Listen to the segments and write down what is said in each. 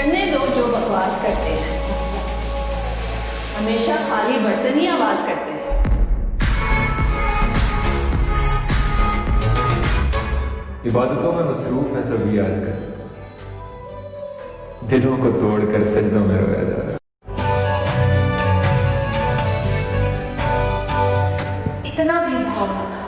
करने दो जो बकवास करते हैं, हमेशा खाली बर्तन ही आवाज करते हैं। इबादतों में मसरूफ है सभी आजकल, दिलों को तोड़कर सजदों में रोया जा रहा है। इतना भी भाव रखा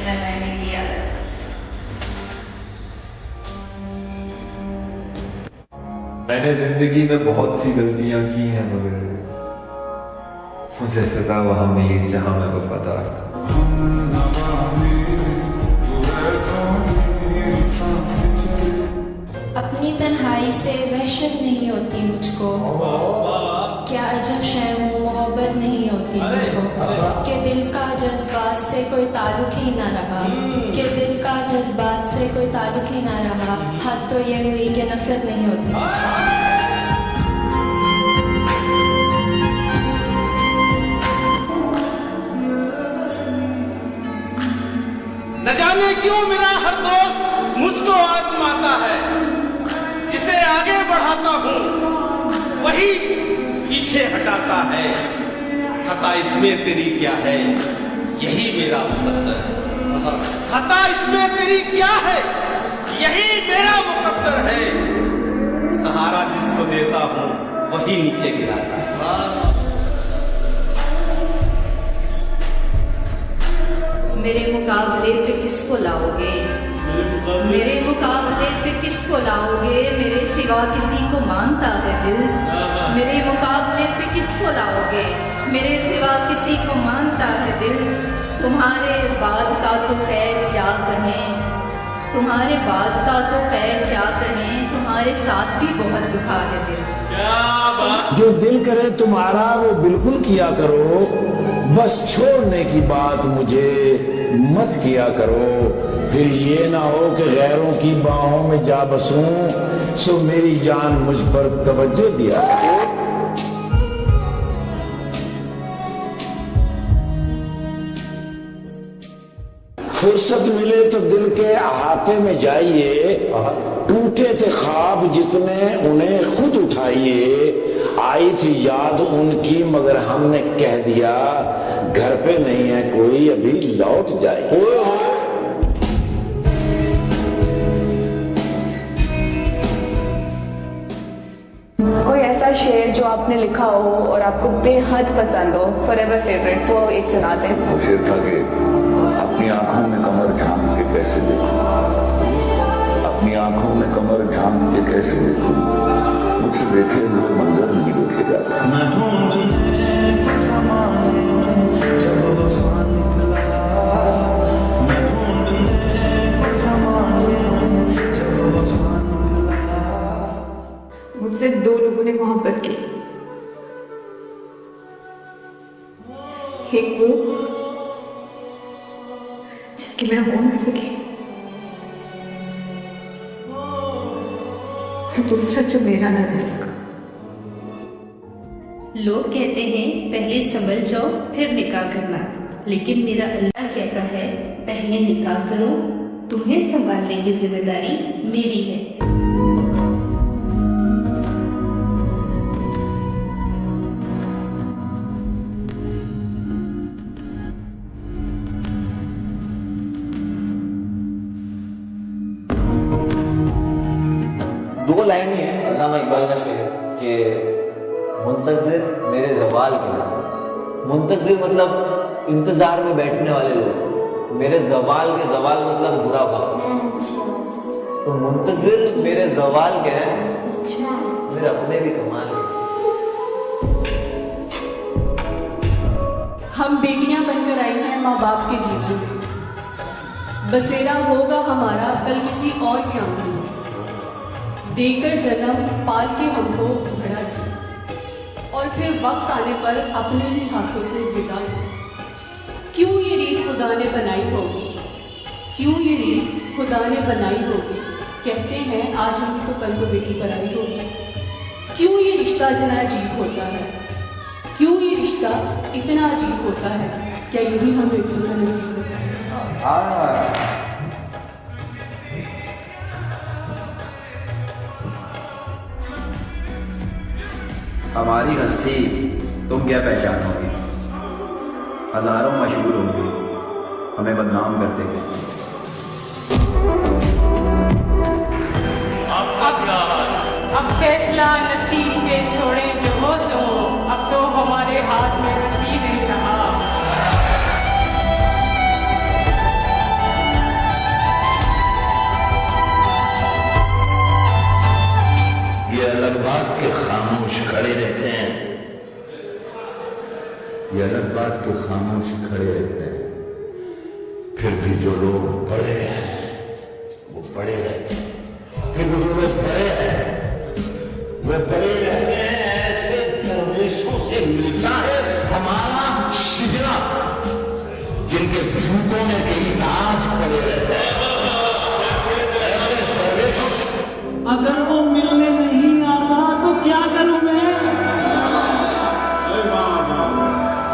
मैंने किया। मैंने जिंदगी में बहुत सी गलतियां की हैं, मगर मुझे सजा वहां मिली जहां मैं वफादार था। अपनी तन्हाई से वहशत नहीं होती मुझको, क्या अजब शय हूँ मोहब्बत नहीं होती मुझको, कि दिल का जज्बात से कोई ताल्लुक ही ना रहा, कि दिल का जज्बात से कोई ताल्लुक ही ना रहा। हद तो ये हुई कि नफरत नहीं होती मुझको। न जाने क्यों मेरा हर दोस्त मुझको आजमाता है, जिसे आगे बढ़ाता हूँ वही पीछे हटाता है। खता इसमें तेरी क्या है, यही मेरा मुकद्दर है। खता इसमें तेरी क्या है, यही मेरा मुकद्दर है। सहारा जिसको देता हूँ वही नीचे गिराता है। मेरे मुकाबले पे किसको लाओगे, मेरे मुकाबले पे किसको लाओगे, मेरे सिवा किसी को मानता है दिल। मेरे मुकाबले पे किसको लाओगे, मेरे सिवा किसी को मानता है दिल। तुम्हारे बाद का तो खैर क्या कहें, तुम्हारे बाद का तो खैर क्या कहें, तुम्हारे साथ भी बहुत दुखा है दिल। जो दिल करे तुम्हारा वो बिल्कुल किया करो, बस छोड़ने की बात मुझे मत किया करो। फिर ये ना हो कि गैरों की बाहों में जा बसूं, सो मेरी जान मुझ पर तवज्जो दिया करो। फुर्सत मिले तो दिल के अहाते में जाइए, टूटे थे ख्वाब जितने उन्हें खुद उठाइए। आई थी याद उनकी मगर हमने कह दिया, घर पे नहीं है कोई अभी लौट जाए। कोई ऐसा शेर जो आपने लिखा हो और आपको बेहद पसंद हो, फॉरएवर फेवरेट, वो एक सुना दें। वो शेर था कि अपनी आंखों में कमर झांक के कैसे देखूं, अपनी आंखों में कमर झांक के कैसे देखूं, मुझसे देखे हुए मंजर नहीं देखे जाते। मुझसे दो लोगों ने मोहब्बत की, एक वो जिसकी मैं हो न सकी, और दूसरा जो मेरा ना रह सका। लोग कहते हैं पहले संभल जाओ फिर निकाह करना, लेकिन मेरा अल्लाह कहता है पहले निकाह करो, तुम्हें संभालने की जिम्मेदारी मेरी है। दो लाइन ही है अल्लामा इकबाल का शेर कि मुंतज़िर मेरे ज़वाल के लिए। मुंतज़िर मतलब इंतजार में बैठने वाले लोग, मेरे ज़वाल के, ज़वाल मतलब बुरा वक्त। तो मुंतज़िर मेरे ज़वाल के हैं, मेरे अपने भी कमाल है। हम बेटियां बनकर आई हैं माँ बाप के जीवन में, बसेरा होगा हमारा कल किसी और के आंगन में। देकर जन्म पाल के हमको बड़ा किया और फिर वक्त आने पर अपने ही हाथों से विदा किया। क्यों ये रीत खुदा ने बनाई होगी, क्यों ये रीत खुदा ने बनाई होगी, कहते हैं आज हम तो कल को बेटी पराई होगी। क्यों ये रिश्ता इतना अजीब होता है, क्यों ये रिश्ता इतना अजीब होता है, क्या यूं ही हम बेटियों का नसीब होता है। हमारी हस्ती तुम क्या पहचानोगे, हजारों मशहूर होंगे हमें बदनाम करते हुए। अब फैसला नसीब के छोड़े जो हो सो, अब तो हमारे हाथ में कुछ भी नहीं रहा। ये अलग बात के खामोश खड़े रहते हैं, ये अलग बात के खामोश खड़े रहते हैं, फिर भी जो लोग बड़े हैं वो बड़े रहते हैं, फिर भी जो लोग बड़े हैं वे बड़े रहते हैं। ऐसे दरवेशों से मिलता है हमारा शिजरा, जिनके जूतों में कहीं ताज पड़े रहते हैं। ऐसे दरवेशों से अगर वो मिलने नहीं आ रहा तो क्या करूं मैं?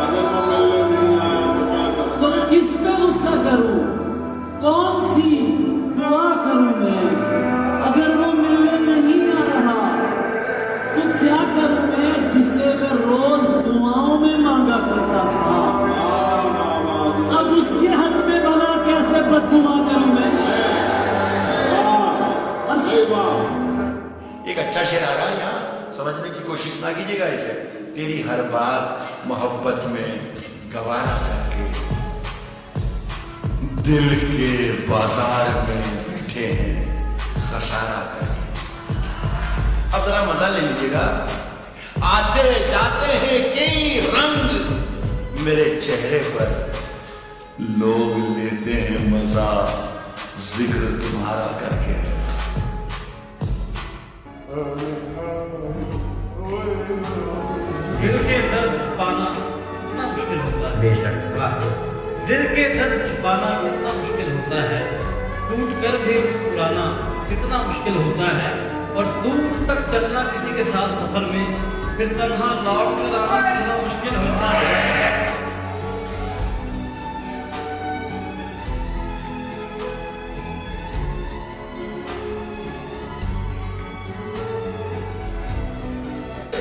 अगर वो मिलने नहीं आया तो क्या करूं? तो किस पे गुस्सा करूं? कौन सी दुआ करूं मैं? अगर वो मिलने नहीं आ रहा तो क्या करूं मैं, जिसे मैं रोज दुआओं में मांगा करता था? अब उसके हक में भला कैसे बददुआ करूं मैं? एक अच्छा शेर आ रहा है यहाँ, समझने की कोशिश ना कीजिएगा इसे। तेरी हर बात मोहब्बत में गवारा करके दिल के बाजार में बैठे हैं खसारा करके। अब जरा मजा ले लीजिएगा। आते जाते हैं कई रंग मेरे चेहरे पर, लोग लेते हैं मजा जिक्र तुम्हारा करके। दिल के दर्द छुपाना कितना मुश्किल होता है, दिल के दर्द छुपाना कितना मुश्किल होता है, टूट कर भी मुस्कुराना कितना मुश्किल होता है, और दूर तक चलना किसी के साथ सफर में, फिर तन्हा लौट कर आना कितना मुश्किल होता है।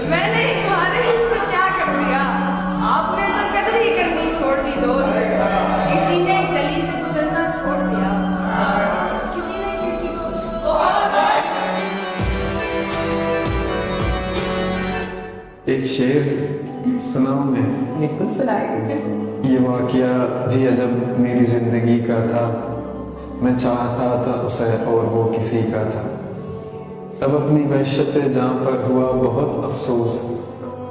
मैंने इस वाले को क्या कर दिया? आपने तो कदर ही करनी छोड़ दी दोस्त। किसी ने गली से गुजरना छोड़ दिया, किसी ने खिड़की एक शेर सुनाऊं मैं? बिल्कुल सुनाएंगे। ये वाकया भी अजब मेरी जिंदगी का था, मैं चाहता था उसे और वो किसी का था। तब अपनी वहशत जां पर हुआ बहुत अफसोस,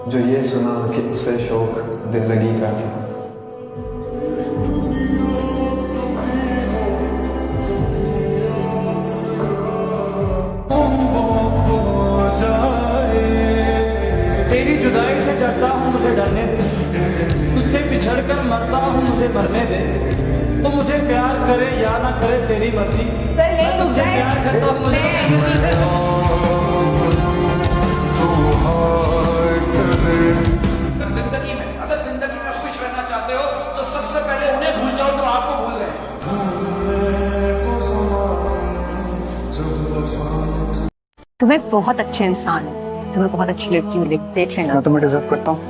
जो ये सुना कि उसे शौक दिल लगी का था। तेरी जुदाई से डरता हूँ, मुझे डरने दे, तुझसे बिछड़ कर मरता हूँ, मुझे मरने दे। तो मुझे प्यार करे या ना करे तेरी मर्जी, तुझसे प्यार करता हूँ, मुझे जिंदगी में अगर जिंदगी में खुश रहना चाहते हो तो सबसे पहले उन्हें भूल जाओ जो आपको भूल गए। तुम्हें बहुत अच्छे इंसान है, तुम्हें बहुत अच्छी लड़की मिली, देख लेना। मैं तुम्हें डिजर्व करता हूँ।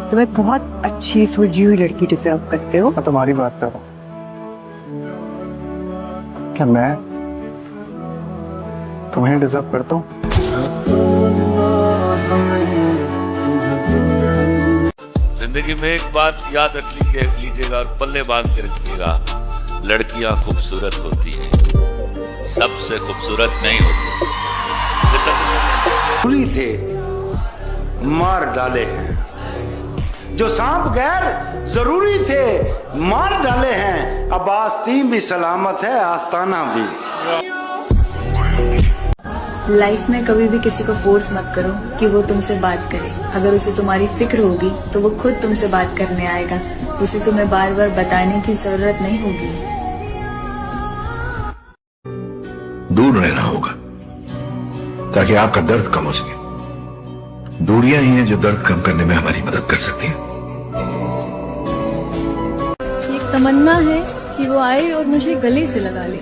तुम्हें बहुत अच्छी सुलझी हुई लड़की डिजर्व करते हो। मैं तुम्हारी बात कर रहा हूँ। क्या मैं तुम्हें डिजर्व करता हूँ? जिंदगी में एक बात याद रख लीजिएगा और पल्ले बांध के रखिएगा, लड़कियां खूबसूरत होती हैं, सबसे खूबसूरत नहीं होती। पूरी थे मार डाले हैं, जो सांप गैर जरूरी थे मार डाले हैं। अब आस्तीन भी सलामत है, आस्ताना भी। लाइफ में कभी भी किसी को फोर्स मत करो कि वो तुमसे बात करे। अगर उसे तुम्हारी फिक्र होगी तो वो खुद तुमसे बात करने आएगा, उसे तुम्हें बार बार बताने की जरूरत नहीं होगी। दूर रहना होगा ताकि आपका दर्द कम हो सके। दूरियां ही हैं जो दर्द कम करने में हमारी मदद कर सकती हैं। एक तमन्ना है कि वो आए और मुझे गले से लगा ले,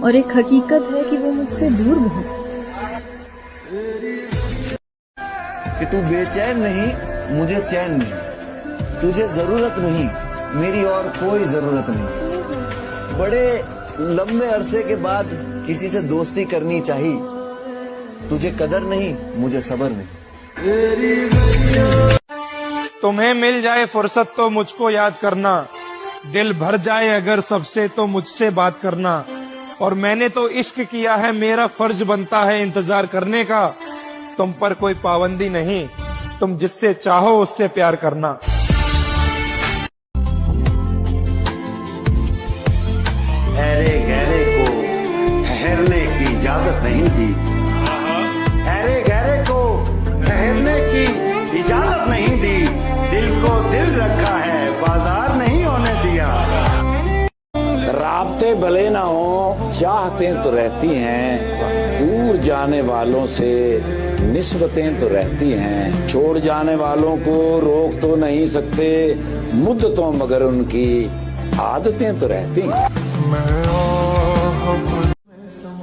और एक हकीकत है कि वो मुझसे दूर बहुत है। कि तू बेचैन नहीं, मुझे चैन नहीं, तुझे जरूरत नहीं, मेरी और कोई जरूरत नहीं। बड़े लंबे अरसे के बाद किसी से दोस्ती करनी चाहिए, तुझे कदर नहीं, मुझे सब्र नहीं। तुम्हें मिल जाए फुर्सत तो मुझको याद करना, दिल भर जाए अगर सबसे तो मुझसे बात करना। और मैंने तो इश्क किया है, मेरा फर्ज बनता है इंतजार करने का। तुम पर कोई पाबंदी नहीं, तुम जिससे चाहो उससे प्यार करना। ठहरे गहरे को ठहरने की इजाजत नहीं दी, ठहरे गहरे को ठहरने की इजाजत नहीं दी, दिल को दिल रखा है, बाजार नहीं होने दिया। राबते भले ना हो, चाहतें तो रहती हैं, दूर जाने वालों से निस्बतें तो रहती हैं। छोड़ जाने वालों को रोक तो नहीं सकते मुद्दतों, मगर उनकी आदतें तो रहती हैं।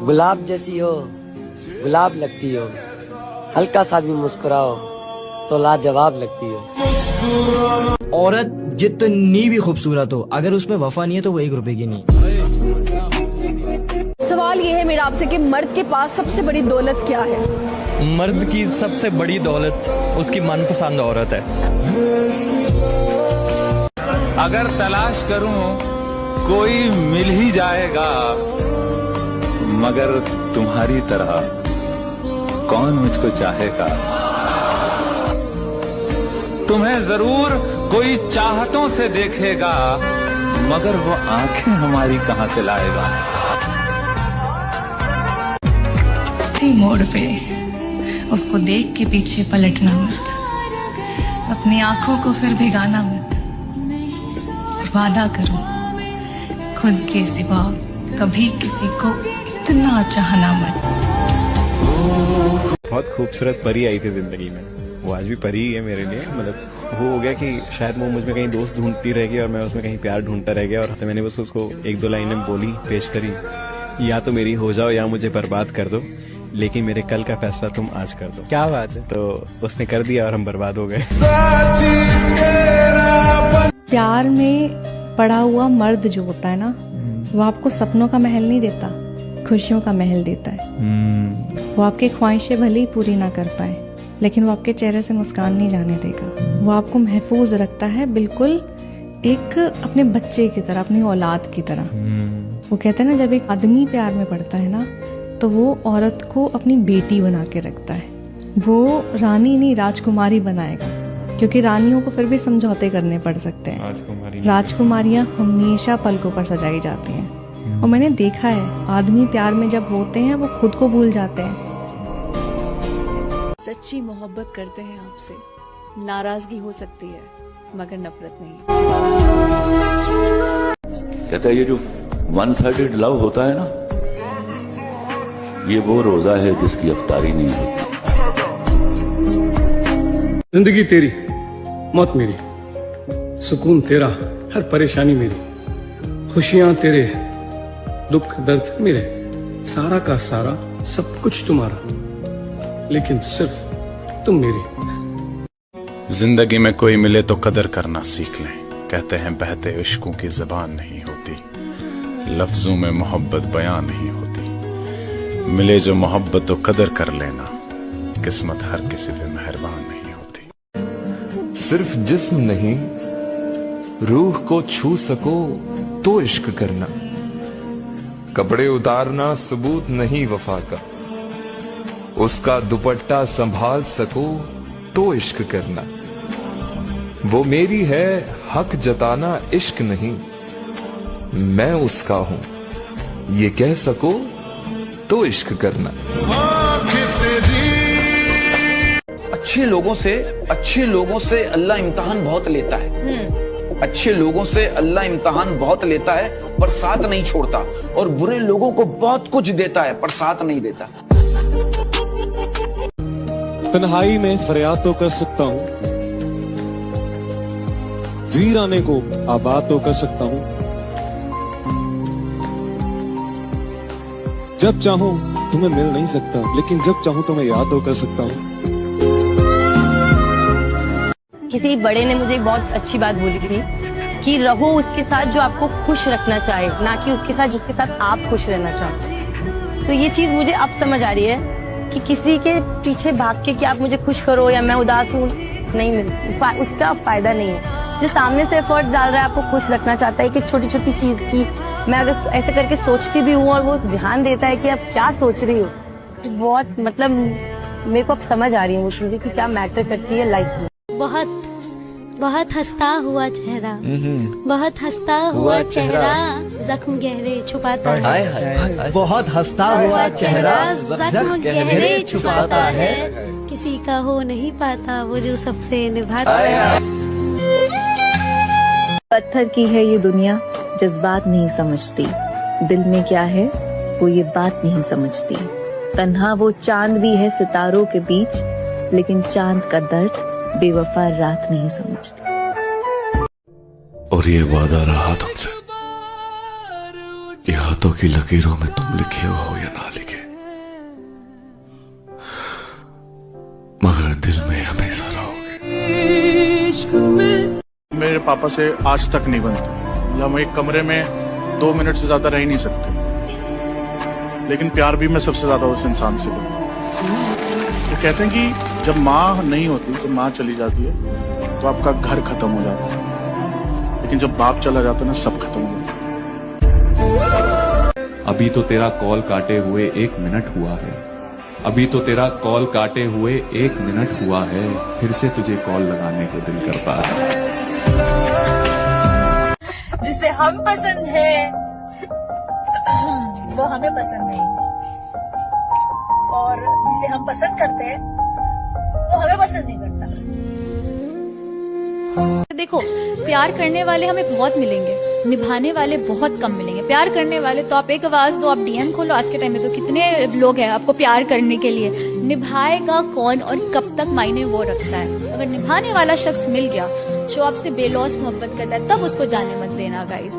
गुलाब जैसी हो, गुलाब लगती हो, हल्का सा भी मुस्कुराओ तो लाजवाब लगती हो। औरत जितनी भी खूबसूरत हो, अगर उसमें वफा नहीं है तो वो 1 रुपए की नहीं। सवाल ये है मेरा आपसे कि मर्द के पास सबसे बड़ी दौलत क्या है? मर्द की सबसे बड़ी दौलत उसकी मनपसंद औरत है। अगर तलाश करूं कोई मिल ही जाएगा, मगर तुम्हारी तरह कौन मुझको चाहेगा। तुम्हें जरूर कोई चाहतों से देखेगा, मगर वो आंखें हमारी कहां से लाएगा। इसी मोड़ पे उसको देख के पीछे पलटना मत, अपनी आंखों को फिर भिगाना मत, और वादा करो खुद के सिवा कभी किसी को इतना चाहना मत। बहुत खूबसूरत परी आई थी जिंदगी में, वो आज भी परी ही है मेरे लिए। मतलब वो हो गया कि शायद वो मुझ में कहीं दोस्त ढूंढती रह गई और मैं उसमें कहीं प्यार ढूंढता रह गया। और तो मैंने बस उसको 1-2 लाइनें बोली, पेश करी, या तो मेरी हो जाओ या मुझे बर्बाद कर दो, लेकिन मेरे कल का फैसला तुम आज कर दो। क्या बात है। तो उसने कर दिया और हम बर्बाद हो गए। प्यार में पड़ा हुआ मर्द जो होता है ना, वो आपको सपनों का महल नहीं देता, खुशियों का महल देता है। वो आपकी ख्वाहिशें भले ही पूरी ना कर पाए, लेकिन वो आपके चेहरे से मुस्कान नहीं जाने देगा। वो आपको महफूज रखता है, बिल्कुल एक अपने बच्चे की तरह, अपनी औलाद की तरह। वो कहते हैं ना, जब एक आदमी प्यार में पड़ता है ना, तो वो औरत को अपनी बेटी बना के रखता है। वो रानी नहीं, राजकुमारी बनाएगा, क्योंकि रानियों को फिर भी समझौते करने पड़ सकते हैं। राजकुमारियां हमेशा पलकों पर सजाई जाती हैं। और मैंने देखा है, आदमी प्यार में जब होते हैं वो खुद को भूल जाते हैं। सच्ची मोहब्बत करते हैं आपसे, नाराजगी हो सकती है मगर नफरत नहीं। कहता है ये जो 1-sided लव होता है ना, ये वो रोजा है जिसकी अफ्तारी नहीं होती। जिंदगी तेरी, मौत मेरी, सुकून तेरा, हर परेशानी मेरी, खुशियां तेरे, दुख दर्द मेरे, सारा का सारा सब कुछ तुम्हारा, लेकिन सिर्फ तुम मेरी। जिंदगी में कोई मिले तो कदर करना सीख लें। कहते हैं बहते इश्कों की ज़बान नहीं होती, लफ्जों में मोहब्बत बयां नहीं होती। मिले जो मोहब्बत तो कदर कर लेना, किस्मत हर किसी पे मेहरबान नहीं होती। सिर्फ जिस्म नहीं, रूह को छू सको तो इश्क करना। कपड़े उतारना सबूत नहीं वफा का, उसका दुपट्टा संभाल सको तो इश्क करना। वो मेरी है, हक जताना इश्क नहीं, मैं उसका हूं ये कह सको तो इश्क करना। अच्छे लोगों से अल्लाह इम्तिहान बहुत लेता है। अच्छे लोगों से अल्लाह इम्तिहान बहुत लेता है पर साथ नहीं छोड़ता, और बुरे लोगों को बहुत कुछ देता है पर साथ नहीं देता। तन्हाई में फरियाद तो कर सकता हूँ, वीराने को आबाद तो कर सकता हूँ, जब चाहूँ तुम्हें मिल नहीं सकता, लेकिन जब चाहूँ तुम्हें याद तो कर सकता हूँ। किसी बड़े ने मुझे एक बहुत अच्छी बात बोली थी कि रहो उसके साथ जो आपको खुश रखना चाहे, ना कि उसके साथ जिसके साथ आप खुश रहना चाहो। तो ये चीज मुझे अब समझ आ रही है कि किसी के पीछे भाग के कि आप मुझे खुश करो या मैं उदास हूँ, नहीं उसका फायदा नहीं है। जो सामने से एफर्ट डाल रहा है, आपको खुश रखना चाहता है कि छोटी छोटी चीज की मैं अगर ऐसे करके सोचती भी हूँ और वो ध्यान देता है कि आप क्या सोच रही हो, तो बहुत मतलब मेरे को अब समझ आ रही है वो चीजें कि क्या मैटर करती है लाइफ में। बहुत हंसता हुआ चेहरा, बहुत हंसता हुआ चेहरा जख्म गहरे छुपाता है। बहुत हंसता हुआ चेहरा जख्म गहरे छुपाता है। किसी का हो नहीं पाता वो जो सबसे निभाता है। पत्थर की है ये दुनिया, जज्बात नहीं समझती। दिल में क्या है वो ये बात नहीं समझती। तन्हा वो चांद भी है सितारों के बीच, लेकिन चांद का दर्द बेवफा रात नहीं समझती। और ये वादा रहा तुमसे, ये हाथों की लकीरों में तुम लिखे हो या ना लिखे, मगर दिल में हमेशा रहोगे। मेरे पापा से आज तक नहीं बनता, मतलब हम एक कमरे में 2 मिनट से ज्यादा रह नहीं सकते, लेकिन प्यार भी मैं सबसे ज्यादा उस इंसान से करता हूँ। तो कहते हैं कि जब माँ नहीं होती, जब माँ चली जाती है तो आपका घर खत्म हो जाता है, लेकिन जब बाप चला जाता है ना, सब खत्म हो जाता है। अभी तो तेरा कॉल काटे हुए 1 मिनट हुआ है, अभी तो तेरा कॉल काटे हुए 1 मिनट हुआ है, फिर से तुझे कॉल लगाने को दिल करता है। जिसे हम पसंद है वो हमें पसंद नहीं, और जिसे हम पसंद करते हैं वो हमें पसंद नहीं करता। देखो, प्यार करने वाले हमें बहुत मिलेंगे, निभाने वाले बहुत कम मिलेंगे। प्यार करने वाले तो आप एक आवाज दो, आप डीएम खोलो, आज के टाइम में तो कितने लोग हैं आपको प्यार करने के लिए। निभाएगा कौन और कब तक मायने वो रखता है। अगर निभाने वाला शख्स मिल गया जो आपसे बेलौस मोहब्बत करता है, तब उसको जाने मत देना गाइस।